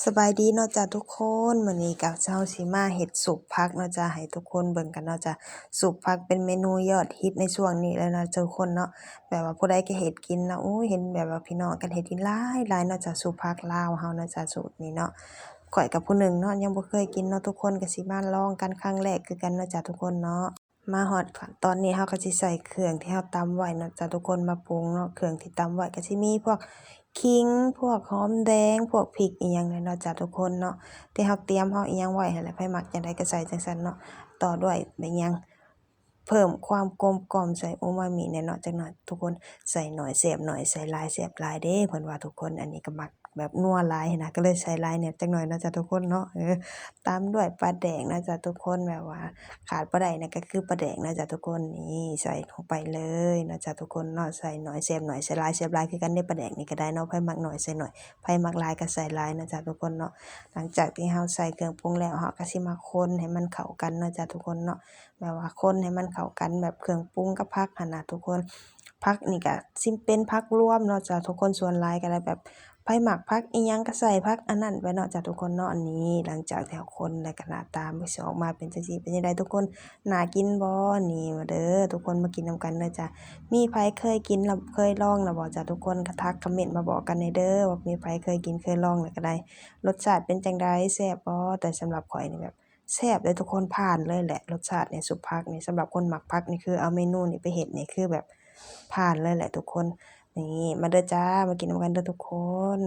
สบายดีเนาะจ้ะทุกคนมื้อนี้ก็เจ้าสิมาเฮ็ดสุปผักเนาะจ้ะให้ทุกคนเบิ่งกันเนาะจ้ะสุปผักเป็นเมนูยอดฮิตในช่วงนี้เลยเนาะทุกคนเนาะแบบว่าผู้ใดก็เฮ็ดกินเนาะโอ้ยเห็นแบบว่าพี่น้องกันเฮ็ดกินหลายหลายเนาะจ้ะสุปผักลาวเฮาเนาะจ้ะสูตรนี้เนาะข้อยก็ผู้หนึ่งเนาะยังบ่เคยกินเนาะทุกคนก็สิมาลองกันครั้งแรกคือกันเนาะจ้ะทุกคนเนาะมาฮอดขั้นตอนนี้เราก็สิใส่เครื่องที่เราตำไว้เนาะจ้ะทุกคนมาปรุงเนาะเครื่องที่ตำไว้ก็สิมีพวก ขิงพวกหอมแดงพวกพริกอิหยังนี่เนาะจ้ะทุกคนเนาะที่เราเตรียมเราอิหยังไว้หั้นแหละไผมักจั่งใดก็ใส่จั่งซั้นเนาะต่อด้วยอิหยังเพิ่มความกลมกล่อมใส่อูมามิแหน่เนาะจักหน่อยทุกคนใส่น้อยแซ่บน้อยใส่หลายแซ่บหลายเด้เพิ่นว่าทุกคนอันนี้ก็มักแบบนัวหลายหั้นนะก็เลยใส่หลายแหน่จักหน่อยเนาะจ้ะทุกคนเนาะตามด้วยปลาแดกเนาะจ้ะทุกคนแบบว่าขาดบ่ได้นั่นก็คือปลาแดกเนาะจ้ะทุกคนนี่ใส่ลงไปเลยเนาะจ้ะทุกคนเนาะใส่น้อยแซ่บน้อยใส่หลายแซ่บหลายคือกันเด้ปลาแดกนี่ก็ได้เนาะไผมักน้อยใส่น้อยไผมักหลายก็ใส่หลายเนาะจ้ะทุกคนเนาะหลังจากที่เราใส่เครื่องปรุงแล้วเราก็สิมาคนให้มันเข้ากันเนาะจ้ะทุกคนเนาะแบบว่าคนให้มันเข้ากันแบบเครื่องปรุงกับผักหั้นน่ะทุกคนผักนี่ก็สิเป็นผักรวมเนาะจ้ะทุกคนส่วนหลายก็ได้แบบไผมักผักอิหยังก็ใส่ผักอันนั้นไปเนาะจ้ะทุกคนเนาะอันนี้หลังจากที่เราคนแล้วก็หน้าตามันสิออกมาเป็นจังซี่เป็นจั่งใดทุกคนน่ากินบ่นี่มาเด้อทุกคนมากินนำกันเด้อจ้ะมีไผเคยกินแล้วเคยลองแล้วบ่จ้ะทุกคนก็ทักคอมเมนต์มาบอกกันแหน่เด้อว่ามีไผเคยกินเคยลองแล้วก็ได้รสชาติเป็นจั่งใดแซ่บบ่แต่สำหรับข้อยนี่แบบแซ่บเลยทุกคนผ่านเลยแหละรสชาติเนี่ยสุปผักนี่สำหรับคนมักผักนี่คือเอาเมนูนี้ไปเฮ็ดนี่คือแบบผ่านเลยแหละทุกคนนี่มาเด้อจ้ามากินนำกันเด้อทุกคน